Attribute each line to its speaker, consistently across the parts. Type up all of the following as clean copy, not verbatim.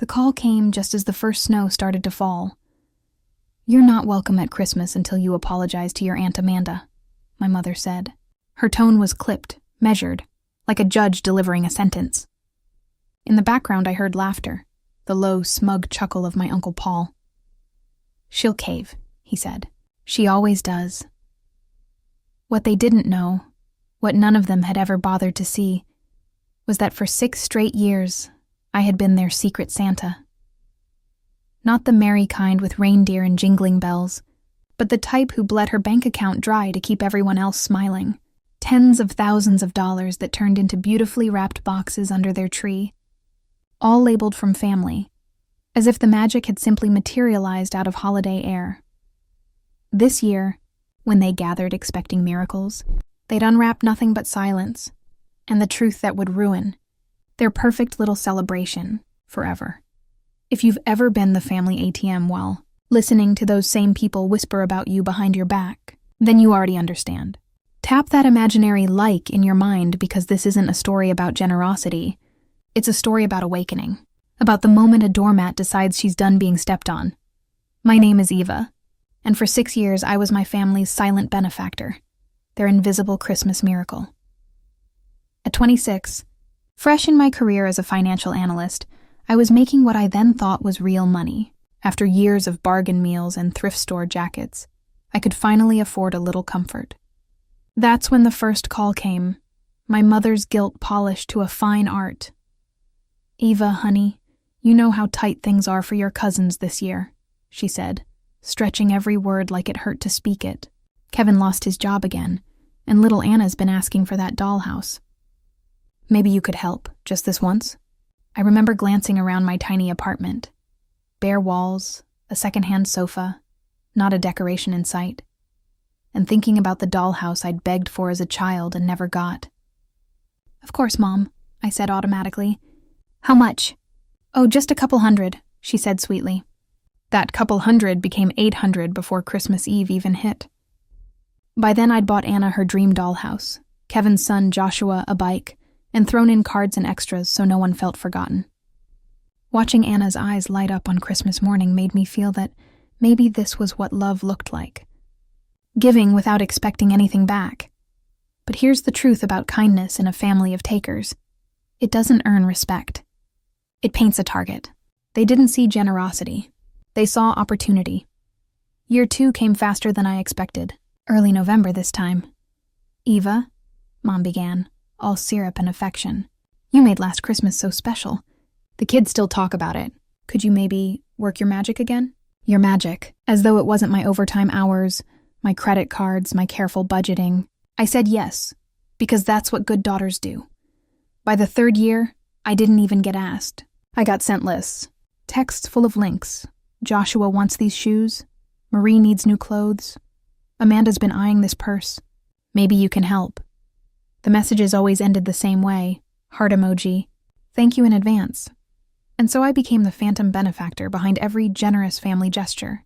Speaker 1: The call came just as the first snow started to fall. "You're not welcome at Christmas until you apologize to your Aunt Amanda," my mother said. Her tone was clipped, measured, like a judge delivering a sentence. In the background I heard laughter, the low, smug chuckle of my Uncle Paul. "She'll cave," he said. "She always does." What they didn't know, what none of them had ever bothered to see, was that for 6 straight years, I had been their secret Santa. Not the merry kind with reindeer and jingling bells, but the type who bled her bank account dry to keep everyone else smiling. Tens of thousands of dollars that turned into beautifully wrapped boxes under their tree, all labeled from family, as if the magic had simply materialized out of holiday air. This year, when they gathered expecting miracles, they'd unwrap nothing but silence, and the truth that would ruin their perfect little celebration forever. If you've ever been the family ATM while listening to those same people whisper about you behind your back, then you already understand. Tap that imaginary like in your mind, because this isn't a story about generosity. It's a story about awakening, about the moment a doormat decides she's done being stepped on. My name is Eva, and for 6 years I was my family's silent benefactor, their invisible Christmas miracle. At 26, fresh in my career as a financial analyst, I was making what I then thought was real money. After years of bargain meals and thrift store jackets, I could finally afford a little comfort. That's when the first call came, my mother's guilt polished to a fine art. "Eva, honey, you know how tight things are for your cousins this year," she said, stretching every word like it hurt to speak it. "Kevin lost his job again, and little Anna's been asking for that dollhouse. Maybe you could help, just this once?" I remember glancing around my tiny apartment. Bare walls, a secondhand sofa, not a decoration in sight, and thinking about the dollhouse I'd begged for as a child and never got. "Of course, Mom," I said automatically. "How much?" "Oh, just a couple $100, she said sweetly. That couple $100 became $800 before Christmas Eve even hit. By then I'd bought Anna her dream dollhouse, Kevin's son Joshua a bike, and thrown in cards and extras so no one felt forgotten. Watching Anna's eyes light up on Christmas morning made me feel that maybe this was what love looked like. Giving without expecting anything back. But here's the truth about kindness in a family of takers. It doesn't earn respect. It paints a target. They didn't see generosity. They saw opportunity. Year 2 came faster than I expected. Early November this time. "Eva," Mom began, all syrup and affection. "You made last Christmas so special. The kids still talk about it. Could you maybe work your magic again?" Your magic, as though it wasn't my overtime hours, my credit cards, my careful budgeting. I said yes, because that's what good daughters do. By the 3rd year, I didn't even get asked. I got sent lists, texts full of links. "Joshua wants these shoes. Marie needs new clothes. Amanda's been eyeing this purse. Maybe you can help." The messages always ended the same way, heart emoji, "Thank you in advance." And so I became the phantom benefactor behind every generous family gesture.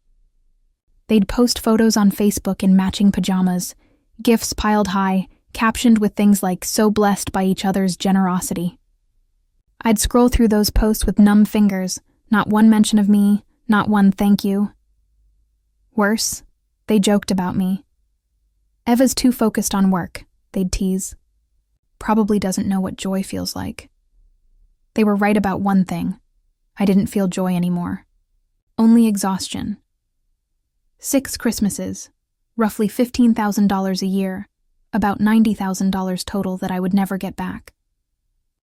Speaker 1: They'd post photos on Facebook in matching pajamas, gifts piled high, captioned with things like "so blessed by each other's generosity." I'd scroll through those posts with numb fingers, not one mention of me, not one thank you. Worse, they joked about me. "Eva's too focused on work," they'd tease. "Probably doesn't know what joy feels like." They were right about one thing. I didn't feel joy anymore. Only exhaustion. 6 Christmases, roughly $15,000 a year, about $90,000 total that I would never get back.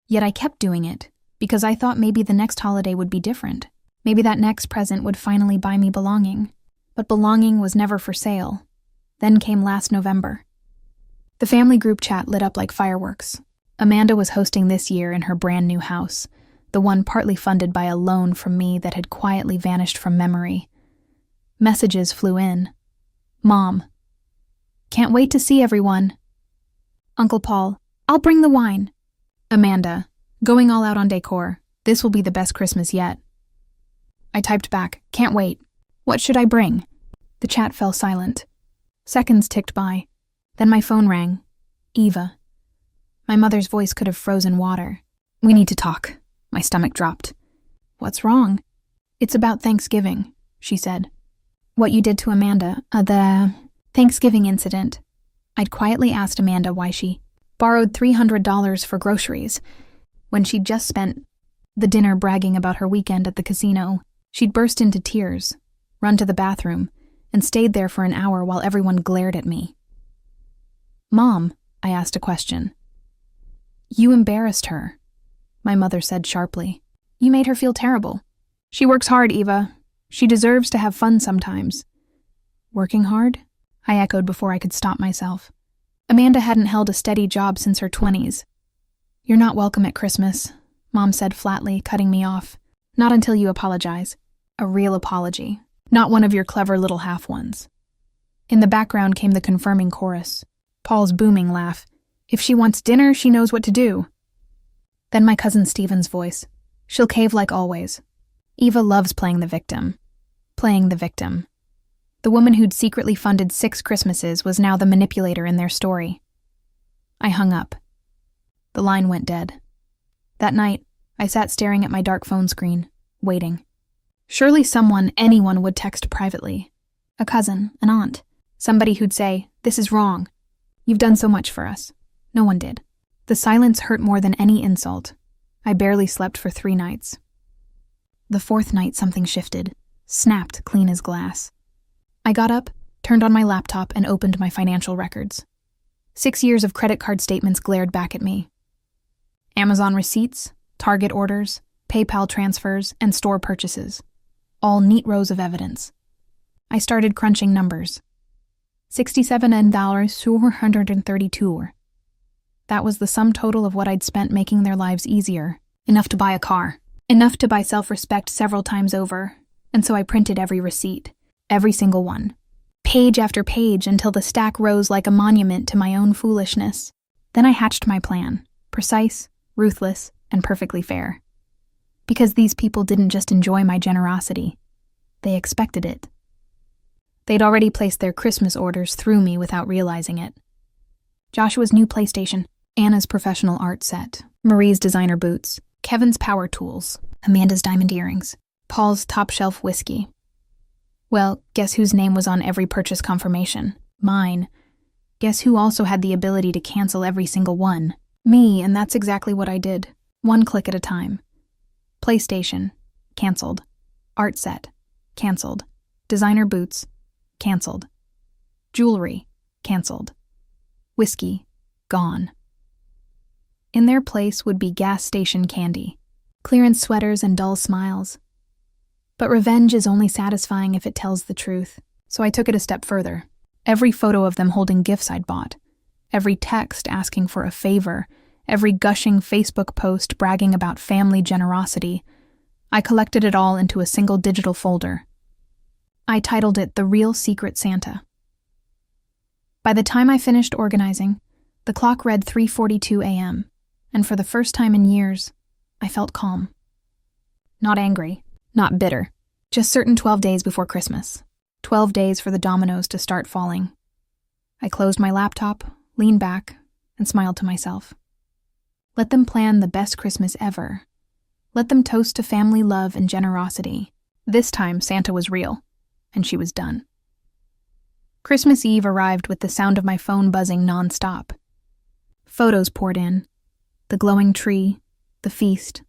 Speaker 1: Yet I kept doing it, because I thought maybe the next holiday would be different. Maybe that next present would finally buy me belonging. But belonging was never for sale. Then came last November. The family group chat lit up like fireworks. Amanda was hosting this year in her brand new house, the one partly funded by a loan from me that had quietly vanished from memory. Messages flew in. "Mom, can't wait to see everyone." Uncle Paul, "I'll bring the wine." Amanda, "Going all out on decor. This will be the best Christmas yet." I typed back, "Can't wait. What should I bring?" The chat fell silent. Seconds ticked by. Then my phone rang. Eva. My mother's voice could have frozen water. "We need to talk." My stomach dropped. What's wrong? It's about Thanksgiving, she said. What you did to Amanda, the Thanksgiving incident. I'd quietly asked Amanda why she borrowed $300 for groceries when she'd just spent the dinner bragging about her weekend at the casino. She'd burst into tears, run to the bathroom, and stayed there for an hour while everyone glared at me. Mom, I asked a question. You embarrassed her, my mother said sharply. You made her feel terrible. She works hard, Eva. She deserves to have fun sometimes. Working hard? I echoed before I could stop myself. Amanda hadn't held a steady job since her 20s. You're not welcome at Christmas, Mom said flatly, cutting me off. Not until you apologize. A real apology. Not one of your clever little half ones. In the background came the confirming chorus. Paul's booming laugh. If she wants dinner, she knows what to do. Then my cousin Stephen's voice. She'll cave like always. Eva loves playing the victim. Playing the victim. The woman who'd secretly funded 6 Christmases was now the manipulator in their story. I hung up. The line went dead. That night, I sat staring at my dark phone screen, waiting. Surely anyone would text privately. A cousin, an aunt, somebody who'd say, "This is wrong. You've done so much for us." No one did. The silence hurt more than any insult. I barely slept for 3 nights. The 4th night something shifted, snapped clean as glass. I got up, turned on my laptop, and opened my financial records. 6 years of credit card statements glared back at me. Amazon receipts, Target orders, PayPal transfers, and store purchases. All neat rows of evidence. I started crunching numbers. $67,432. That was the sum total of what I'd spent making their lives easier. Enough to buy a car. Enough to buy self-respect several times over. And so I printed every receipt. Every single one. Page after page until the stack rose like a monument to my own foolishness. Then I hatched my plan. Precise, ruthless, and perfectly fair. Because these people didn't just enjoy my generosity. They expected it. They'd already placed their Christmas orders through me without realizing it. Joshua's new PlayStation, Anna's professional art set, Marie's designer boots, Kevin's power tools, Amanda's diamond earrings, Paul's top-shelf whiskey. Well, guess whose name was on every purchase confirmation? Mine. Guess who also had the ability to cancel every single one? Me, and that's exactly what I did. One click at a time. PlayStation. Canceled. Art set. Canceled. Designer boots. Canceled. Jewelry. Canceled. Whiskey. Gone. In their place would be gas station candy, clearance sweaters and dull smiles. But revenge is only satisfying if it tells the truth, so I took it a step further. Every photo of them holding gifts I'd bought, every text asking for a favor, every gushing Facebook post bragging about family generosity, I collected it all into a single digital folder. I titled it The Real Secret Santa. By the time I finished organizing, the clock read 3:42 a.m., and for the first time in years, I felt calm. Not angry, not bitter, just certain 12 days before Christmas. 12 days for the dominoes to start falling. I closed my laptop, leaned back, and smiled to myself. Let them plan the best Christmas ever. Let them toast to family love and generosity. This time, Santa was real, and she was done. Christmas Eve arrived with the sound of my phone buzzing nonstop. Photos poured in. The glowing tree, the feast,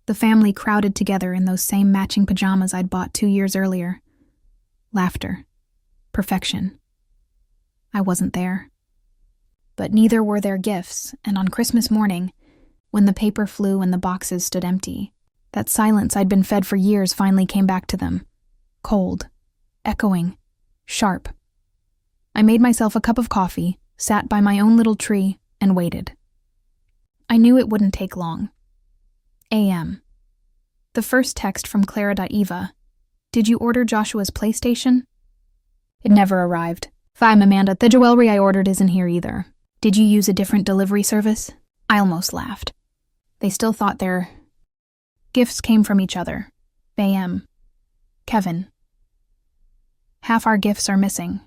Speaker 1: the family crowded together in those same matching pajamas I'd bought 2 years earlier. Laughter. Perfection. I wasn't there. But neither were their gifts, and on Christmas morning, when the paper flew and the boxes stood empty, that silence I'd been fed for years finally came back to them. Cold. Echoing. Sharp. I made myself a cup of coffee, sat by my own little tree, and waited. I knew it wouldn't take long. A.M. The first text from Clara.Eva. Did you order Joshua's PlayStation? It never arrived. Fine, Amanda, the jewelry I ordered isn't here either. Did you use a different delivery service? I almost laughed. They still thought their gifts came from each other. A.M. Kevin. Half our gifts are missing.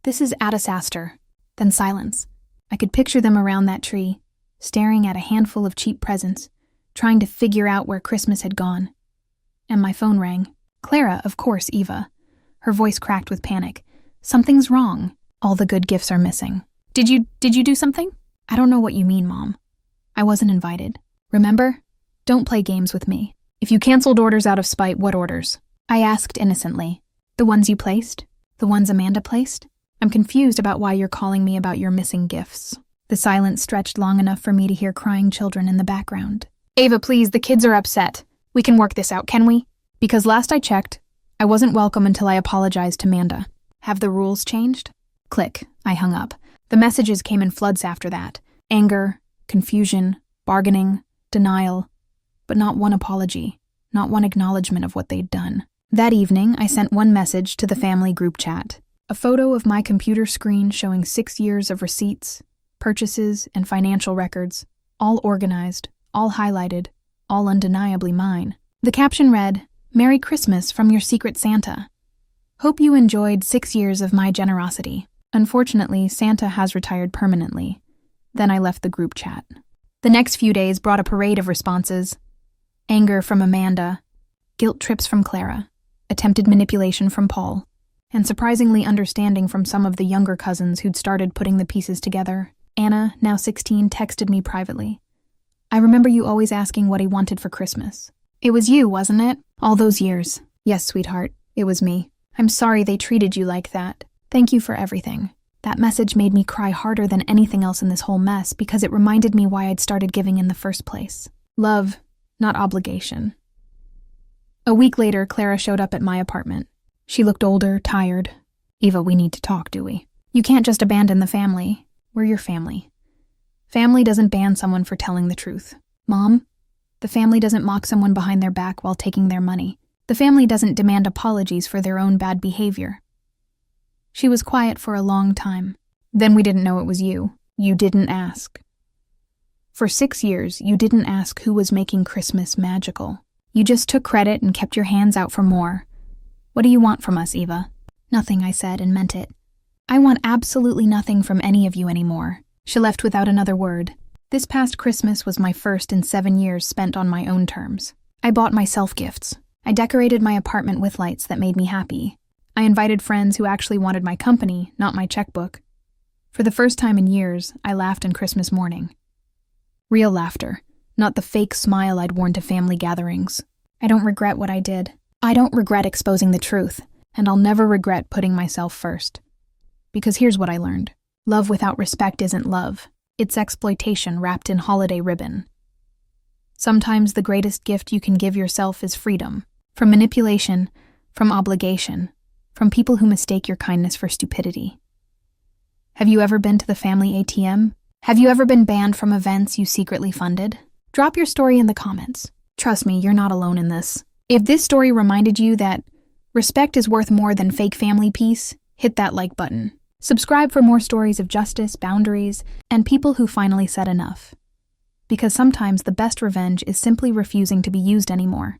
Speaker 1: This is a disaster. Then silence. I could picture them around that tree, staring at a handful of cheap presents, trying to figure out where Christmas had gone. and my phone rang. Clara, of course, Eva. Her voice cracked with panic. Something's wrong. All the good gifts are missing. Did you do something? I don't know what you mean, Mom. I wasn't invited. Remember? Don't play games with me. If you canceled orders out of spite, what orders? I asked innocently. The ones you placed? The ones Amanda placed? I'm confused about why you're calling me about your missing gifts. The silence stretched long enough for me to hear crying children in the background. Ava, please, the kids are upset. We can work this out, can we? Because last I checked, I wasn't welcome until I apologized to Amanda. Have the rules changed? Click. I hung up. The messages came in floods after that. Anger, confusion, bargaining, denial, but not one apology, not one acknowledgement of what they'd done. That evening, I sent one message to the family group chat. A photo of my computer screen showing 6 years of receipts, purchases, and financial records, all organized, all highlighted, all undeniably mine. The caption read, "Merry Christmas from your Secret Santa. Hope you enjoyed 6 years of my generosity. Unfortunately, Santa has retired permanently." Then I left the group chat. The next few days brought a parade of responses. Anger from Amanda, guilt trips from Clara, attempted manipulation from Paul, and surprisingly understanding from some of the younger cousins who'd started putting the pieces together. Anna, now 16, texted me privately. "I remember you always asking what he wanted for Christmas. It was you, wasn't it? All those years." "Yes, sweetheart, it was me. I'm sorry they treated you like that. Thank you for everything." That message made me cry harder than anything else in this whole mess because it reminded me why I'd started giving in the first place. Love, not obligation. A week later, Clara showed up at my apartment. She looked older, tired. "Eva, we need to talk, do we? You can't just abandon the family. We're your family. Family doesn't ban someone for telling the truth. Mom, the family doesn't mock someone behind their back while taking their money. The family doesn't demand apologies for their own bad behavior." She was quiet for a long time. "Then we didn't know it was you. You didn't ask. For 6 years, you didn't ask who was making Christmas magical. You just took credit and kept your hands out for more. What do you want from us, Eva?" "Nothing," I said, and meant it. "I want absolutely nothing from any of you anymore." She left without another word. This past Christmas was my first in 7 years spent on my own terms. I bought myself gifts. I decorated my apartment with lights that made me happy. I invited friends who actually wanted my company, not my checkbook. For the first time in years, I laughed on Christmas morning. Real laughter, not the fake smile I'd worn to family gatherings. I don't regret what I did. I don't regret exposing the truth, and I'll never regret putting myself first. Because here's what I learned. Love without respect isn't love. It's exploitation wrapped in holiday ribbon. Sometimes the greatest gift you can give yourself is freedom. From manipulation, from obligation, from people who mistake your kindness for stupidity. Have you ever been to the family ATM? Have you ever been banned from events you secretly funded? Drop your story in the comments. Trust me, you're not alone in this. If this story reminded you that respect is worth more than fake family peace, hit that like button. Subscribe for more stories of justice, boundaries, and people who finally said enough. Because sometimes the best revenge is simply refusing to be used anymore.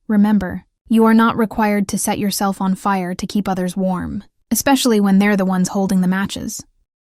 Speaker 1: Remember, you are not required to set yourself on fire to keep others warm, especially when they're the ones holding the matches.